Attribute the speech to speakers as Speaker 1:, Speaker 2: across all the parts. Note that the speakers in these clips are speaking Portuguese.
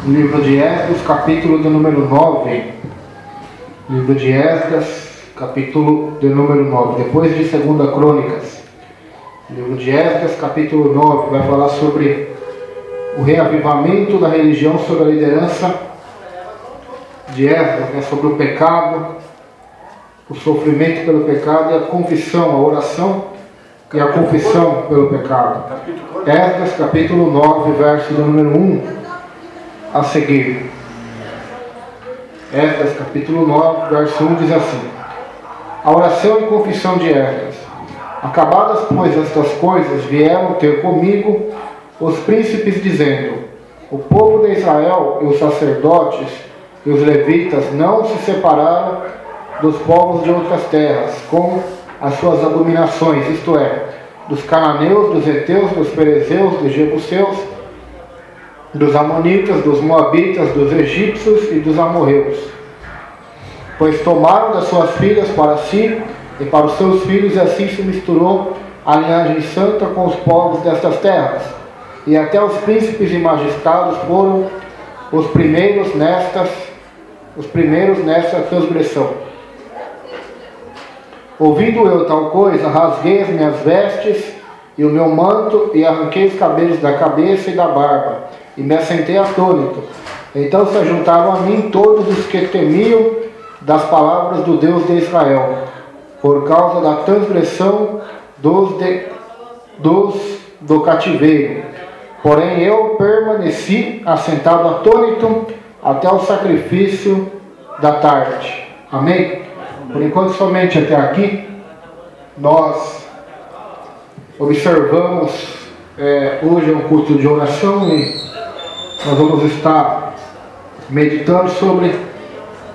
Speaker 1: Livro de Esdras, capítulo de número 9. Livro de Esdras, capítulo de número 9. Depois de 2 Crônicas. Livro de Esdras, capítulo 9, vai falar sobre o reavivamento da religião sob a liderança de Esdras, né? Sobre o pecado, o sofrimento pelo pecado e a confissão, a oração e a confissão pelo pecado. Esdras, capítulo 9, verso de número 1 a seguir. Esdras, capítulo 9, verso 1 diz assim: a oração e confissão de Esdras. Acabadas, pois, estas coisas, vieram ter comigo os príncipes, dizendo: o povo de Israel e os sacerdotes e os levitas não se separaram dos povos de outras terras, com as suas abominações, isto é, dos cananeus, dos heteus, dos perezeus, dos jebuseus, dos amonitas, dos moabitas, dos egípcios e dos amorreus. Pois tomaram das suas filhas para si e para os seus filhos, e assim se misturou a linhagem santa com os povos destas terras. E até os príncipes e magistrados foram os primeiros nesta transgressão. Ouvindo eu tal coisa, rasguei as minhas vestes e o meu manto, e arranquei os cabelos da cabeça e da barba, e me assentei atônito. Então se ajuntaram a mim todos os que temiam das palavras do Deus de Israel, por causa da transgressão do cativeiro. Porém eu permaneci assentado atônito até o sacrifício da tarde. Amém? Por enquanto, somente até aqui, nós observamos, hoje é um culto de oração e nós vamos estar meditando sobre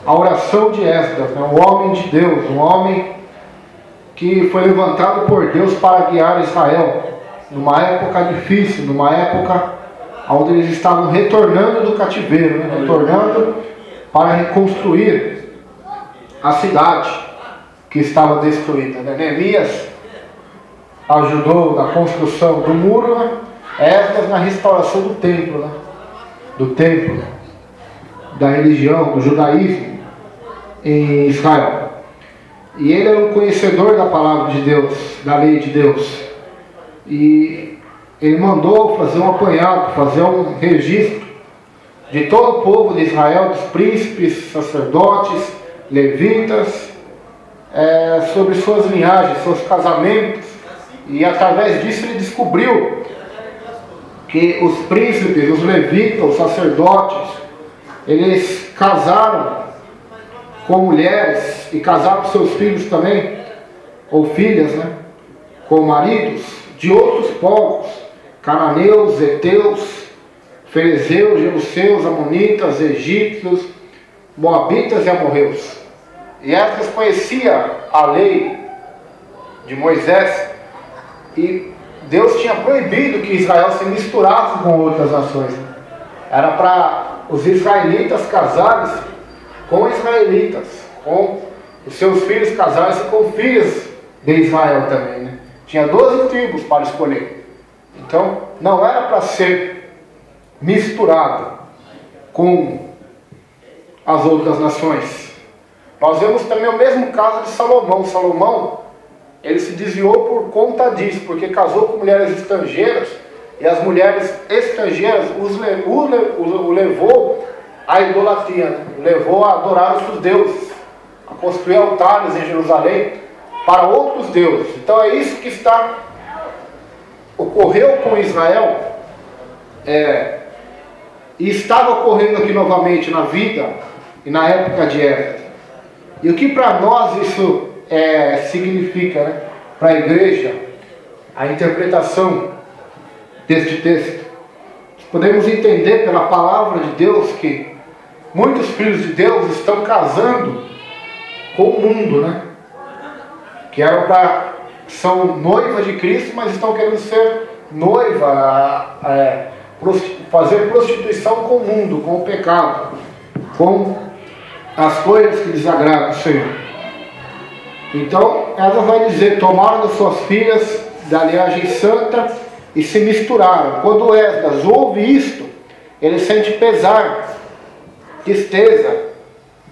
Speaker 1: a oração de Esdras, né? Um homem de Deus, um homem que foi levantado por Deus para guiar Israel numa época difícil, numa época onde eles estavam retornando do cativeiro, né? Retornando para reconstruir a cidade que estava destruída, né? Neemias ajudou na construção do muro, né? Esdras na restauração do templo, né? Do templo, da religião, do judaísmo em Israel. E ele era um conhecedor da palavra de Deus, da lei de Deus. E ele mandou fazer um apanhado, fazer um registro de todo o povo de Israel, dos príncipes, sacerdotes, levitas, sobre suas linhagens, seus casamentos. E através disso ele descobriu que os príncipes, os levitas, os sacerdotes, eles casaram com mulheres e casaram com seus filhos também, ou filhas, né? Com maridos de outros povos, cananeus, heteus, ferezeus, jebuseus, amonitas, egípcios, moabitas e amorreus. E Esdras conhecia a lei de Moisés, e Deus tinha proibido que Israel se misturasse com outras nações. Era para os israelitas casarem com israelitas, com os seus filhos casarem com filhas de Israel também, né? Tinha 12 tribos para escolher. Então não era para ser misturado com as outras nações. Nós vemos também o mesmo caso de Salomão. Salomão, ele se desviou por conta disso, porque casou com mulheres estrangeiras, e as mulheres estrangeiras o levou à idolatria, né? O levou a adorar outros deuses, a construir altares em Jerusalém para outros deuses. Então é isso que ocorreu com Israel, e estava ocorrendo aqui novamente na vida e na época de Esdras. E o que para nós isso significa, né? Para a igreja, a interpretação deste texto? Podemos entender pela palavra de Deus que muitos filhos de Deus estão casando com o mundo, né? Que são noivas de Cristo, mas estão querendo ser noiva, fazer prostituição com o mundo, com o pecado, com as coisas que desagradam o Senhor. Então ela vai dizer: tomaram das suas filhas da linhagem santa e se misturaram. Quando Esdras ouve isto, ele sente pesar, tristeza,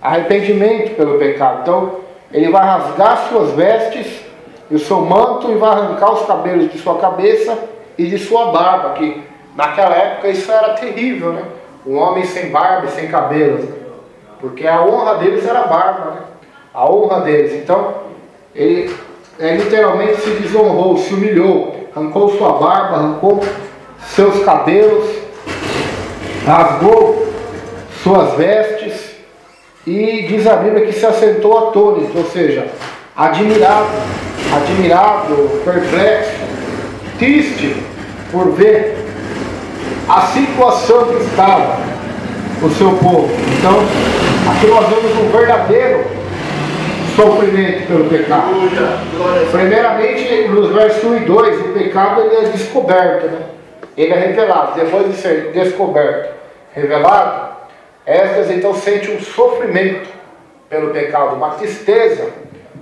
Speaker 1: arrependimento pelo pecado. Então, ele vai rasgar suas vestes e o seu manto e vai arrancar os cabelos de sua cabeça e de sua barba, que naquela época isso era terrível, né? Um homem sem barba e sem cabelos, né? Porque a honra deles era a barba, né? A honra deles. Então, ele literalmente se desonrou, se humilhou, arrancou sua barba, arrancou seus cabelos, rasgou suas vestes e diz a Bíblia que se assentou atônito, ou seja, admirado, perplexo, triste por ver a situação que estava o seu povo. Então, aqui nós vemos um verdadeiro sofrimento pelo pecado. Primeiramente, nos versos 1 e 2, o pecado ele é descoberto, né? Ele é revelado. Depois de ser descoberto, revelado, Esdras então sente um sofrimento pelo pecado, uma tristeza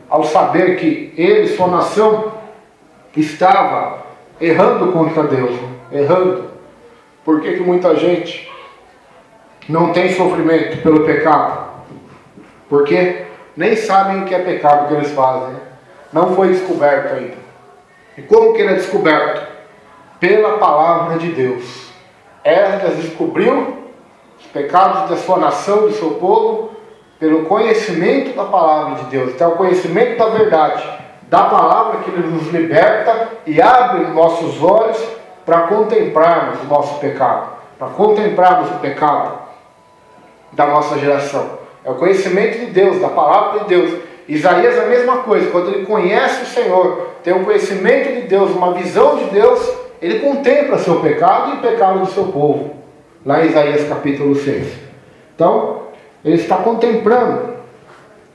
Speaker 1: ao saber que ele, sua nação, estava errando contra Deus, errando. Por que muita gente não tem sofrimento pelo pecado? Porque nem sabem o que é pecado que eles fazem, né? Não foi descoberto ainda. E como que ele é descoberto? Pela palavra de Deus. Esdras descobriu os pecados da sua nação, do seu povo, pelo conhecimento da palavra de Deus. Então, o conhecimento da verdade, da palavra que ele nos liberta e abre nossos olhos para contemplarmos o nosso pecado, para contemplarmos o pecado da nossa geração. É o conhecimento de Deus, da palavra de Deus. Isaías é a mesma coisa, quando ele conhece o Senhor, tem um conhecimento de Deus, uma visão de Deus, ele contempla seu pecado e o pecado do seu povo, lá em Isaías capítulo 6. Então, ele está contemplando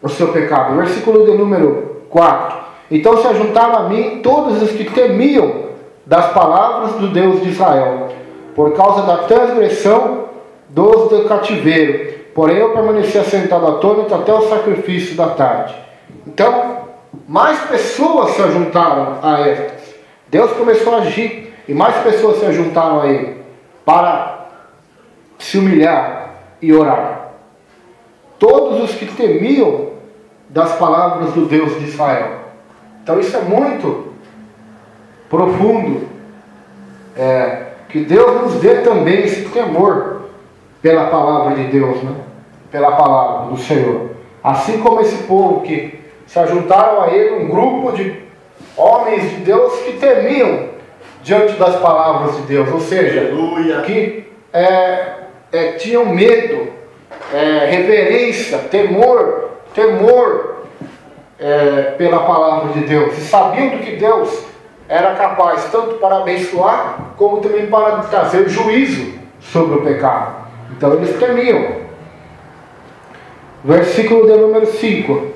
Speaker 1: o seu pecado. Versículo de número 4. Então se ajuntaram a mim todos os que temiam das palavras do Deus de Israel, por causa da transgressão dos do cativeiro. Porém eu permaneci assentado atônito até o sacrifício da tarde. Então, mais pessoas se juntaram a Esdras. Deus começou a agir e mais pessoas se juntaram a ele para se humilhar e orar. Todos os que temiam das palavras do Deus de Israel. Então isso é muito profundo. Que Deus nos dê também esse temor pela palavra de Deus, né? Pela palavra do Senhor. Assim como esse povo que se ajuntaram a ele, um grupo de homens de Deus que temiam diante das palavras de Deus, ou seja, aleluia, que tinham medo, reverência, temor pela palavra de Deus, e sabiam do que Deus era capaz tanto para abençoar como também para trazer juízo sobre o pecado. Então eles temiam. Versículo de número 5.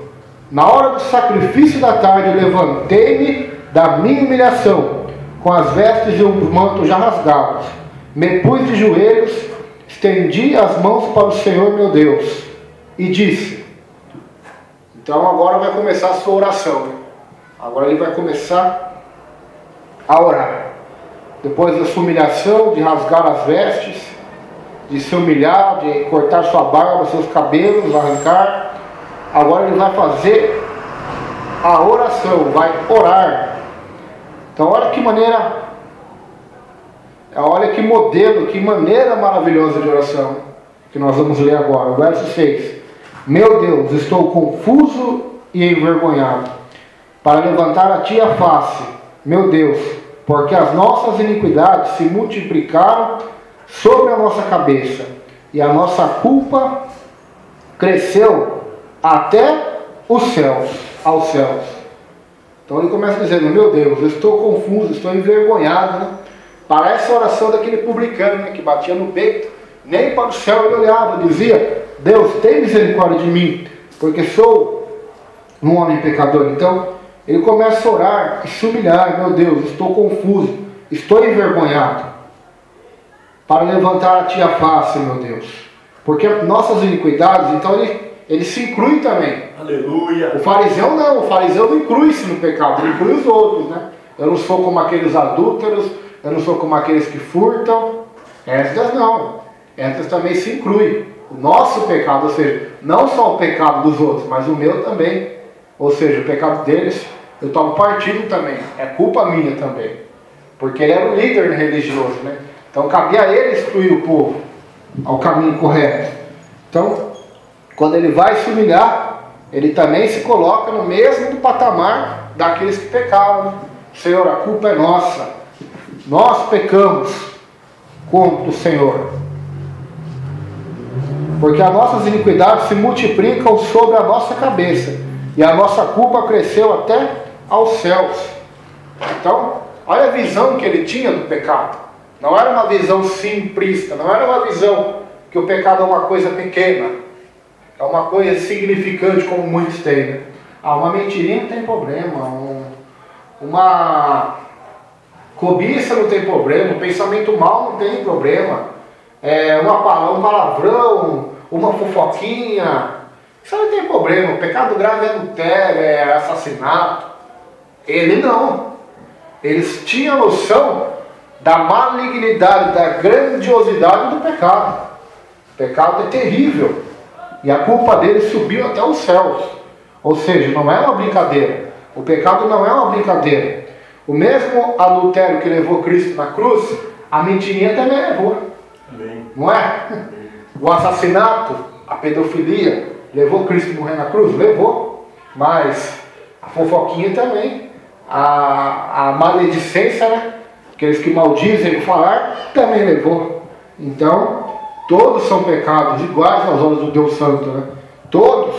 Speaker 1: Na hora do sacrifício da tarde levantei-me da minha humilhação, com as vestes e o manto já rasgados, me pus de joelhos, estendi as mãos para o Senhor meu Deus e disse. Então agora vai começar a sua oração, né? Agora ele vai começar a orar. Depois da sua humilhação, de rasgar as vestes, de se humilhar, de cortar sua barba, seus cabelos, arrancar, agora ele vai fazer a oração, vai orar. Então olha que maneira, olha que modelo, que maneira maravilhosa de oração que nós vamos ler agora, o verso 6. Meu Deus, estou confuso e envergonhado para levantar a ti a face, meu Deus, porque as nossas iniquidades se multiplicaram sobre a nossa cabeça, e a nossa culpa cresceu até os céus, aos céus. Então ele começa dizendo, meu Deus, eu estou confuso, estou envergonhado, né? Parece a oração daquele publicano, né, que batia no peito, nem para o céu ele olhava, dizia, Deus, tem misericórdia de mim, porque sou um homem pecador. Então ele começa a orar e se humilhar, meu Deus, estou confuso, estou envergonhado, para levantar a ti a face, meu Deus, porque nossas iniquidades, então ele se inclui também. Aleluia. O fariseu não inclui-se no pecado, ele inclui os outros, né? Eu não sou como aqueles adúlteros, eu não sou como aqueles que furtam. Esdras não, Esdras também se inclui. O nosso pecado, ou seja, não só o pecado dos outros, mas o meu também. Ou seja, o pecado deles, eu tomo partido também. É culpa minha também. Porque ele era o líder religioso, né? Então cabia a ele instruir o povo ao caminho correto. Então, quando ele vai se humilhar, ele também se coloca no mesmo patamar daqueles que pecaram. Senhor, a culpa é nossa. Nós pecamos contra o Senhor. Porque as nossas iniquidades se multiplicam sobre a nossa cabeça. E a nossa culpa cresceu até aos céus. Então, olha a visão que ele tinha do pecado. Não era uma visão simplista. Não era uma visão que o pecado é uma coisa pequena. É uma coisa insignificante, como muitos têm, né? Uma mentirinha não tem problema. Uma cobiça não tem problema. Um pensamento mal não tem problema. Um palavrão, uma fofoquinha, isso não tem problema. O pecado grave é adultério, é assassinato. Ele não. Eles tinham noção da malignidade, da grandiosidade do pecado. O pecado é terrível. E a culpa dele subiu até os céus. Ou seja, não é uma brincadeira. O pecado não é uma brincadeira. O mesmo adultério que levou Cristo na cruz, a mentirinha também levou. Amém. Não é? Amém. O assassinato, a pedofilia, levou Cristo a morrer na cruz? Levou. Mas a fofoquinha também. A maledicência, né? Aqueles que maldizem o falar, também levou. Então, todos são pecados iguais aos olhos do Deus Santo, né? Todos.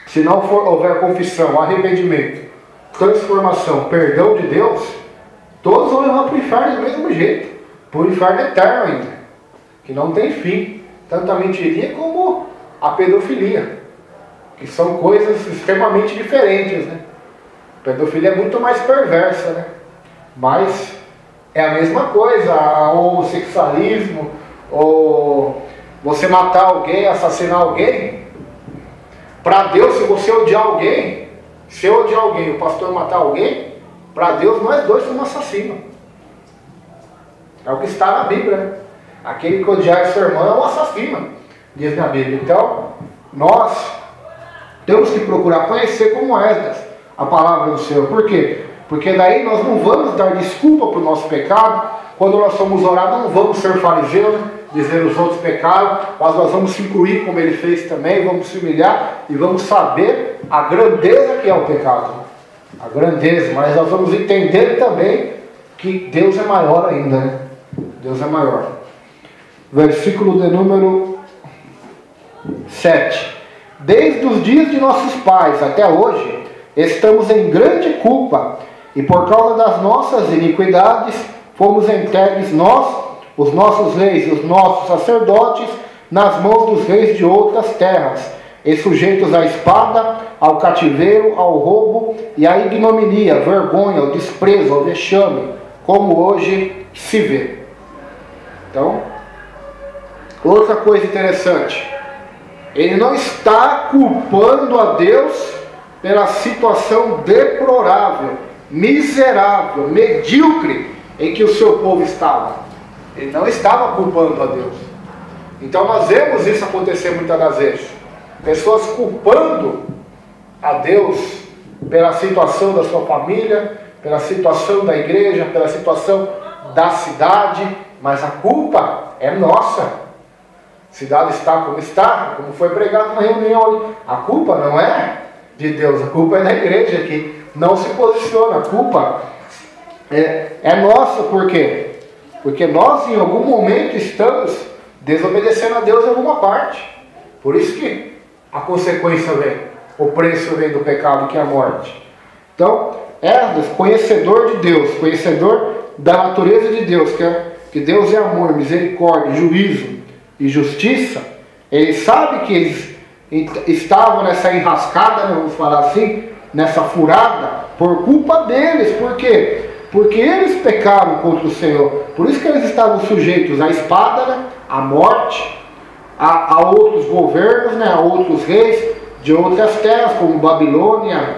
Speaker 1: Se não houver confissão, arrependimento, transformação, perdão de Deus, todos vão levar para o inferno do mesmo jeito. Para o inferno eterno ainda. Que não tem fim. Tanto a mentirinha como a pedofilia. Que são coisas extremamente diferentes, né? A pedofilia é muito mais perversa, né? Mas é a mesma coisa. O homossexualismo, ou você matar alguém, assassinar alguém. Para Deus, se você odiar alguém, se eu odiar alguém, o pastor matar alguém, para Deus nós dois somos assassinos. É o que está na Bíblia, né? Aquele que odiar seu irmão é um assassino, diz na Bíblia. Então, nós temos que procurar conhecer como Esdras a palavra do Senhor. Por quê? Porque daí nós não vamos dar desculpa para o nosso pecado. Quando nós somos orados, não vamos ser fariseus, dizer os outros pecaram, mas nós vamos se incluir como ele fez também, vamos se humilhar e vamos saber a grandeza que é o pecado. A grandeza, mas nós vamos entender também que Deus é maior ainda, né? Deus é maior. Versículo de número 7. Desde os dias de nossos pais até hoje, estamos em grande culpa, e por causa das nossas iniquidades, fomos entregues nós, os nossos reis e os nossos sacerdotes, nas mãos dos reis de outras terras, e sujeitos à espada, ao cativeiro, ao roubo e à ignominia, vergonha, ao desprezo, ao vexame, como hoje se vê. Então, outra coisa interessante, ele não está culpando a Deus pela situação deplorável, miserável, medíocre em que o seu povo estava. Ele não estava culpando a Deus. Então nós vemos isso acontecer muitas das vezes. Pessoas culpando a Deus pela situação da sua família, pela situação da igreja, pela situação da cidade, mas a culpa é nossa. A cidade está, como foi pregado na reunião. A culpa não é de Deus, a culpa é da igreja que não se posiciona. A culpa é nossa, por quê? Porque nós em algum momento estamos desobedecendo a Deus em alguma parte. Por isso que a consequência vem, o preço vem do pecado, que é a morte. Então, Esdras, conhecedor de Deus, conhecedor da natureza de Deus, que Deus é amor, misericórdia, juízo e justiça, ele sabe que eles estavam nessa enrascada, né, vamos falar assim, nessa furada, por culpa deles. Por quê? Porque eles pecaram contra o Senhor. Por isso que eles estavam sujeitos à espada, né, à morte, a outros governos, né, a outros reis de outras terras, como Babilônia,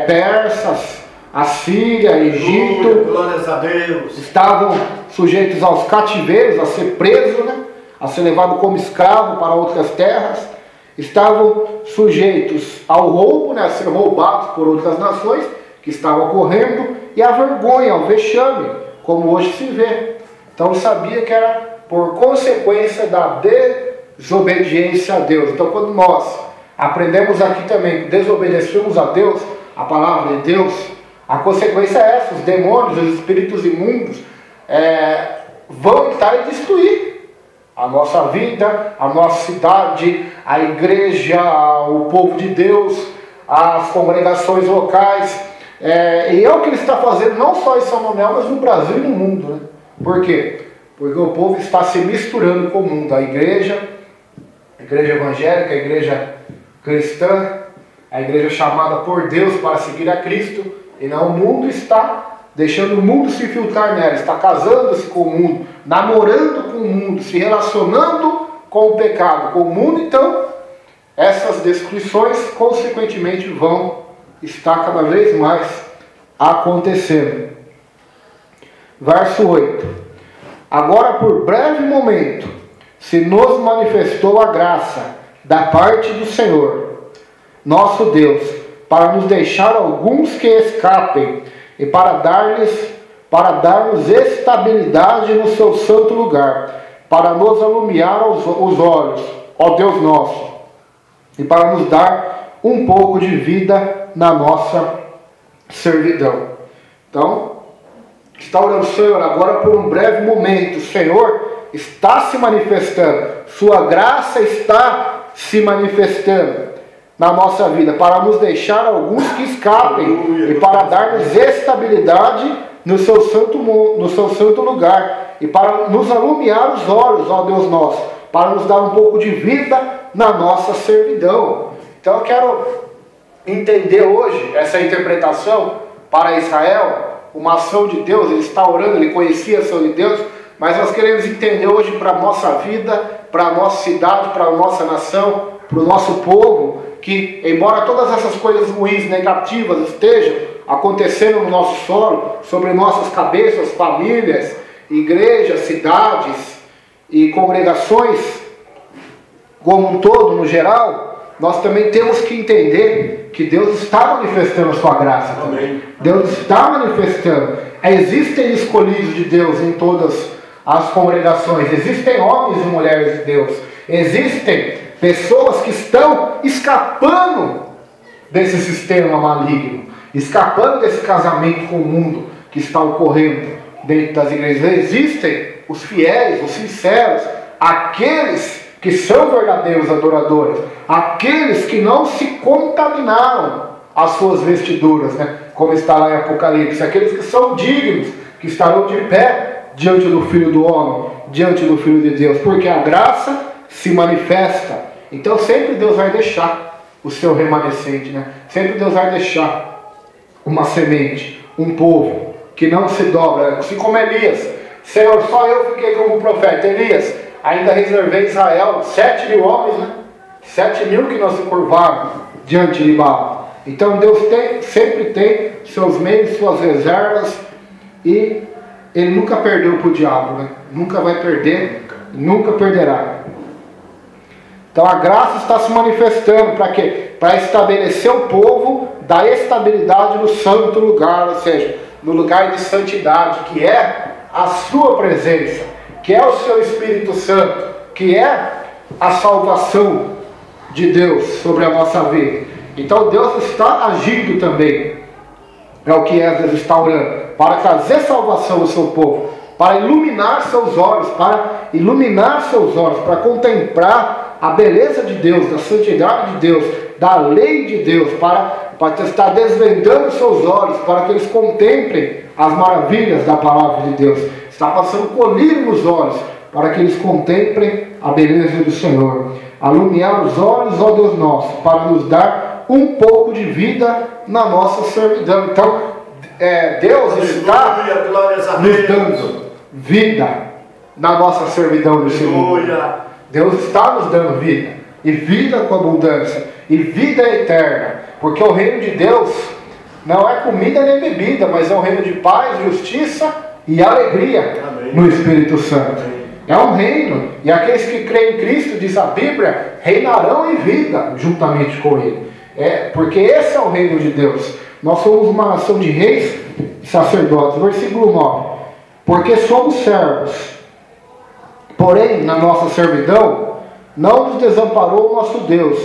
Speaker 1: persas, A Síria, Egito,
Speaker 2: glórias a Deus,
Speaker 1: estavam sujeitos aos cativeiros, a ser preso, né? A ser levado como escravo para outras terras. Estavam sujeitos ao roubo, né? A ser roubados por outras nações que estavam ocorrendo, e à vergonha, ao vexame, como hoje se vê. Então sabia que era por consequência da desobediência a Deus. Então quando nós aprendemos aqui também que desobedecemos a Deus, a palavra de Deus, a consequência é essa: os demônios, os espíritos imundos vão entrar e destruir a nossa vida, a nossa cidade, a igreja, o povo de Deus, as congregações locais. E é o que ele está fazendo não só em São Manuel, mas no Brasil e no mundo, né? Por quê? Porque o povo está se misturando com o mundo. A igreja evangélica, a igreja cristã, a igreja chamada por Deus para seguir a Cristo, e não, o mundo está deixando o mundo se infiltrar nela, está casando-se com o mundo, namorando com o mundo, se relacionando com o pecado, com o mundo. Então essas destruições consequentemente vão estar cada vez mais acontecendo. Verso 8: agora por breve momento se nos manifestou a graça da parte do Senhor nosso Deus, para nos deixar alguns que escapem e para darmos estabilidade no seu santo lugar, para nos alumiar os olhos, ó Deus nosso, e para nos dar um pouco de vida na nossa servidão. Então, está orando: Senhor, agora por um breve momento, o Senhor está se manifestando, sua graça está se manifestando na nossa vida, para nos deixar alguns que escapem e para dar-nos estabilidade no seu santo lugar, e para nos alumiar os olhos, ó Deus nosso, para nos dar um pouco de vida na nossa servidão. Então eu quero entender hoje essa interpretação para Israel, uma ação de Deus. Ele está orando, ele conhecia a ação de Deus, mas nós queremos entender hoje para a nossa vida, para a nossa cidade, para a nossa nação, para o nosso povo, que embora todas essas coisas ruins, negativas estejam acontecendo no nosso solo, sobre nossas cabeças, famílias, igrejas, cidades e congregações como um todo, no geral, nós também temos que entender que Deus está manifestando a sua graça também. Deus está manifestando. Existem escolhidos de Deus em todas as congregações, existem homens e mulheres de Deus, existem pessoas que estão escapando desse sistema maligno, escapando desse casamento com o mundo que está ocorrendo dentro das igrejas. Existem os fiéis, os sinceros, aqueles que são verdadeiros adoradores, aqueles que não se contaminaram as suas vestiduras, né? Como está lá em Apocalipse, aqueles que são dignos, que estarão de pé diante do Filho do Homem, diante do Filho de Deus, porque a graça se manifesta. Então sempre Deus vai deixar o seu remanescente, né? Sempre Deus vai deixar uma semente, um povo que não se dobra, assim como Elias. Senhor, só eu fiquei como profeta. Elias, ainda reservei Israel 7.000 homens, né? 7.000 que não se curvaram diante de Baal. Então Deus sempre tem seus meios, suas reservas, e Ele nunca perdeu para o diabo, né? Nunca vai perder, nunca perderá. Então a graça está se manifestando para quê? Para estabelecer o povo, dar estabilidade no santo lugar, ou seja, no lugar de santidade, que é a sua presença, que é o seu Espírito Santo, que é a salvação de Deus sobre a nossa vida. Então Deus está agindo também, é o que Esdras está orando, para trazer salvação ao seu povo, para iluminar seus olhos, para contemplar a beleza de Deus, da santidade de Deus, da lei de Deus, para estar desvendando seus olhos, para que eles contemplem as maravilhas da palavra de Deus. Está passando colírio nos olhos, para que eles contemplem a beleza do Senhor. Alumiar os olhos, ó Deus nosso, para nos dar um pouco de vida na nossa servidão. Então, Deus está nos dando vida na nossa servidão nesse mundo. Deus está nos dando vida, e vida com abundância, e vida eterna, porque o reino de Deus não é comida nem bebida, mas é um reino de paz, justiça e alegria no Espírito Santo. É um reino, e aqueles que creem em Cristo, diz a Bíblia, reinarão em vida juntamente com Ele. Porque esse é o reino de Deus. Nós somos uma nação de reis e sacerdotes. Versículo 9. Porque somos servos, porém na nossa servidão não nos desamparou o nosso Deus,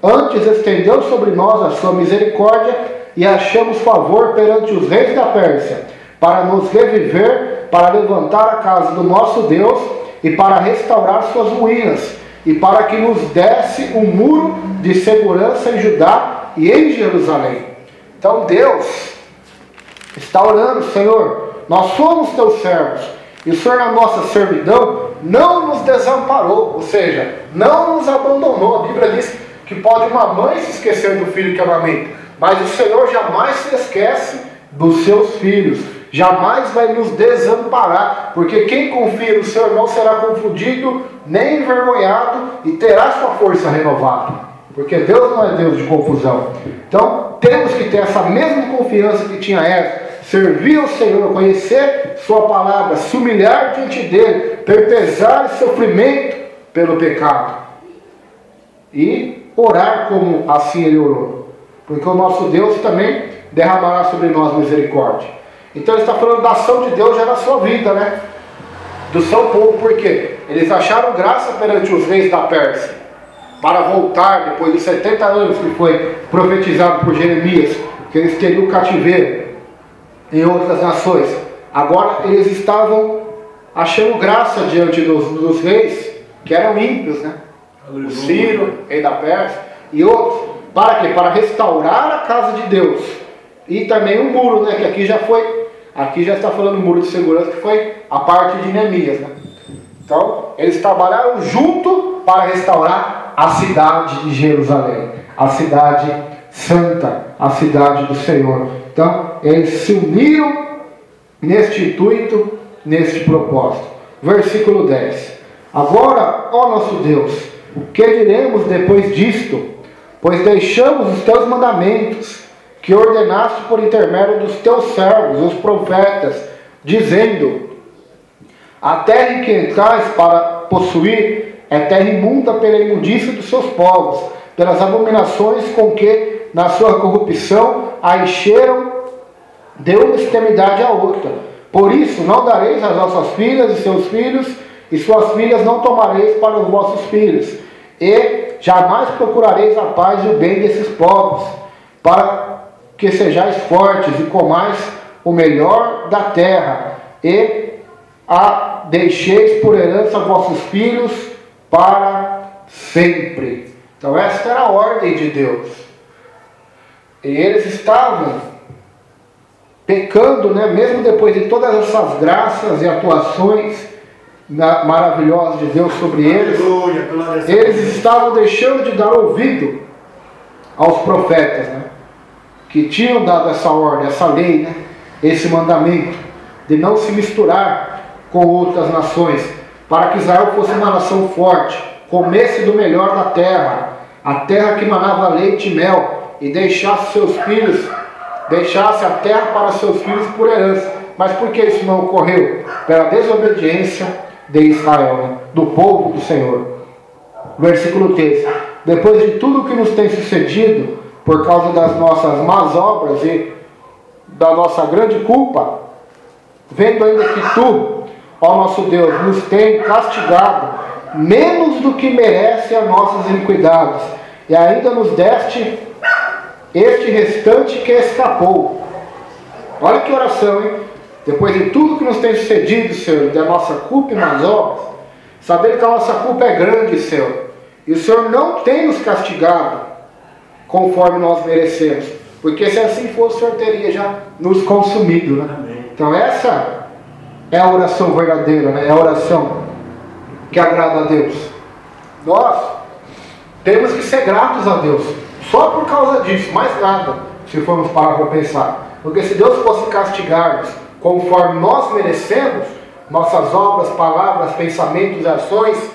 Speaker 1: antes estendeu sobre nós a sua misericórdia e achamos favor perante os reis da Pérsia, para nos reviver, para levantar a casa do nosso Deus e para restaurar suas ruínas, e para que nos desse um muro de segurança em Judá e em Jerusalém. Então Deus está orando: Senhor, nós somos teus servos, e o Senhor na nossa servidão não nos desamparou, ou seja, não nos abandonou. A Bíblia diz que pode uma mãe se esquecer do filho que amamenta, mas o Senhor jamais se esquece dos seus filhos, jamais vai nos desamparar, porque quem confia no Senhor não será confundido, nem envergonhado, e terá sua força renovada, porque Deus não é Deus de confusão. Então temos que ter essa mesma confiança que tinha Ezra, servir ao Senhor, conhecer sua palavra, se humilhar diante dele, ter pesar e sofrimento pelo pecado, e orar como assim ele orou, porque o nosso Deus também derramará sobre nós misericórdia. Então ele está falando da ação de Deus já na sua vida, né? Do seu povo. Por quê? Eles acharam graça perante os reis da Pérsia, para voltar depois de 70 anos que foi profetizado por Jeremias, que eles teriam o cativeiro em outras nações. Agora eles estavam achando graça diante dos reis que eram ímpios, né? O Ciro, rei da Pérsia, e outros. Para quê? Para restaurar a casa de Deus. E também um muro, né? Que aqui já está falando muro de segurança, que foi a parte de Neemias, né? Então eles trabalharam junto para restaurar a cidade de Jerusalém, a cidade santa, a cidade do Senhor. Então eles se uniram neste intuito, neste propósito. Versículo 10. Agora, ó nosso Deus, o que diremos depois disto? Pois deixamos os teus mandamentos, que ordenaste por intermédio dos teus servos, os profetas, dizendo: a terra em que entrais para possuir é terra imunda pela imundícia dos seus povos, pelas abominações com que na sua corrupção a encheram de uma extremidade à outra. Por isso não dareis às vossas filhas e seus filhos, e suas filhas não tomareis para os vossos filhos, e jamais procurareis a paz e o bem desses povos, para que sejais fortes e comais o melhor da terra, e a deixeis por herança vossos filhos para sempre. Então esta era a ordem de Deus. E eles estavam pecando, né? Mesmo depois de todas essas graças e atuações maravilhosas de Deus sobre eles, eles estavam deixando de dar ouvido aos profetas, né? Que tinham dado essa ordem, essa lei, né? Esse mandamento de não se misturar com outras nações, para que Israel fosse uma nação forte, comesse do melhor da terra, a terra que manava leite e mel, e deixasse seus filhos, deixasse a terra para seus filhos por herança. Mas por que isso não ocorreu? Pela desobediência de Israel, né? Do povo do Senhor. Versículo 13. Depois de tudo que nos tem sucedido, por causa das nossas más obras e da nossa grande culpa, vendo ainda que tu, ó nosso Deus, nos tem castigado menos do que merece as nossas iniquidades, e ainda nos deste este restante que escapou. Olha que oração, hein? Depois de tudo que nos tem sucedido, Senhor, da nossa culpa e más obras, sabendo que a nossa culpa é grande, Senhor, e o Senhor não tem nos castigado conforme nós merecemos, porque se assim fosse, o Senhor teria já nos consumido, né? Então essa é a oração verdadeira, né? É a oração que agrada a Deus. Nós temos que ser gratos a Deus, só por causa disso, mais nada, se formos parar para pensar. Porque se Deus fosse castigar-nos conforme nós merecemos, nossas obras, palavras, pensamentos e ações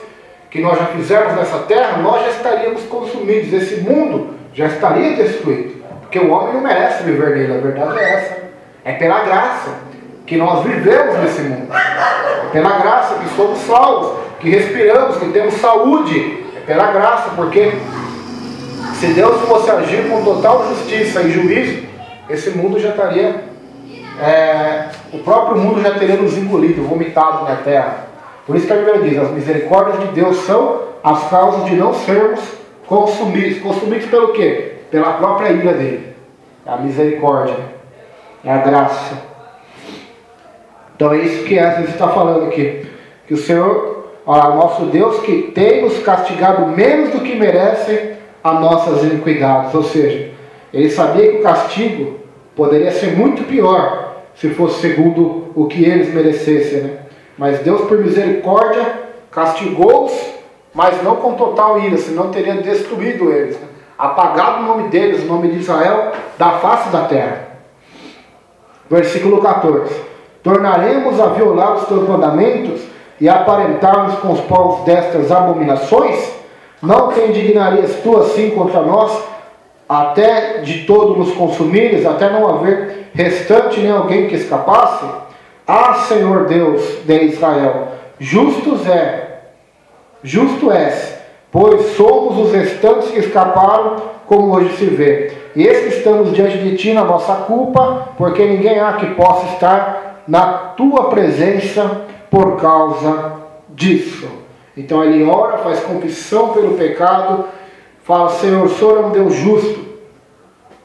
Speaker 1: que nós já fizemos nessa terra, nós já estaríamos consumidos, esse mundo já estaria destruído. Porque o homem não merece viver nele, a verdade é essa. É pela graça que nós vivemos nesse mundo. É pela graça que somos salvos, que respiramos, que temos saúde. É pela graça, porque se Deus fosse agir com total justiça e juízo, esse mundo já estaria, o próprio mundo já teria nos engolido, vomitado na terra. Por isso que a Bíblia diz, as misericórdias de Deus são as causas de não sermos consumidos. Consumidos pelo quê? Pela própria ira dele. É a misericórdia, é a graça. Então é isso que Jesus está falando aqui. Que o Senhor, o nosso Deus, que tem nos castigado menos do que merecem as nossas iniquidades. Ou seja, ele sabia que o castigo poderia ser muito pior se fosse segundo o que eles merecessem, né? Mas Deus, por misericórdia, castigou-os, mas não com total ira, senão teria destruído eles, né? Apagado o nome deles, o nome de Israel, da face da terra. Versículo 14. Tornaremos a violar os teus mandamentos e aparentarmos com os povos destas abominações? Não te indignarias tu assim contra nós, até de todo nos consumires, até não haver restante nem alguém que escapasse? Ah, Senhor Deus de Israel, justo és, pois somos os restantes que escaparam, como hoje se vê. E eis que estamos diante de ti na nossa culpa, porque ninguém há que possa estar na tua presença por causa disso. Então ele ora, faz confissão pelo pecado, fala: Senhor, o Senhor é um Deus justo.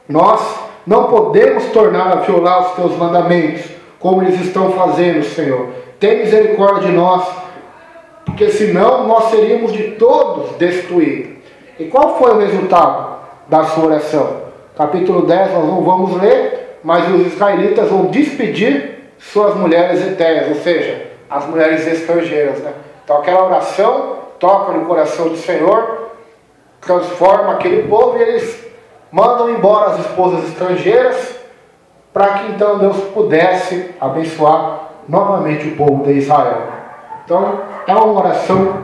Speaker 1: Nós não podemos tornar a violar os teus mandamentos, como eles estão fazendo, Senhor. Tem misericórdia de nós, porque senão nós seríamos de todos destruídos. E qual foi o resultado da sua oração? Capítulo 10 nós não vamos ler, mas os israelitas vão despedir suas mulheres etéreas, ou seja, as mulheres estrangeiras, né? Então aquela oração toca no coração do Senhor, transforma aquele povo e eles mandam embora as esposas estrangeiras, para que então Deus pudesse abençoar novamente o povo de Israel. Então é uma oração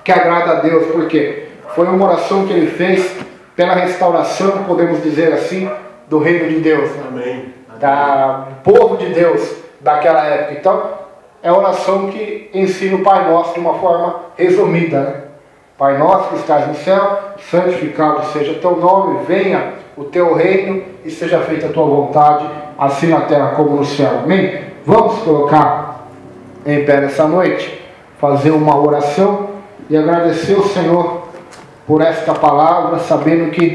Speaker 1: que agrada a Deus, porque foi uma oração que ele fez pela restauração, podemos dizer assim, do reino de Deus, né?
Speaker 2: Amém.
Speaker 1: Do povo de Deus daquela época. Então é a oração que ensina o Pai Nosso de uma forma resumida, né? Pai nosso que estás no céu, santificado seja teu nome, venha o teu reino e seja feita a tua vontade, assim na terra como no céu. Amém? Vamos colocar em pé nessa noite, fazer uma oração e agradecer ao Senhor por esta palavra, sabendo que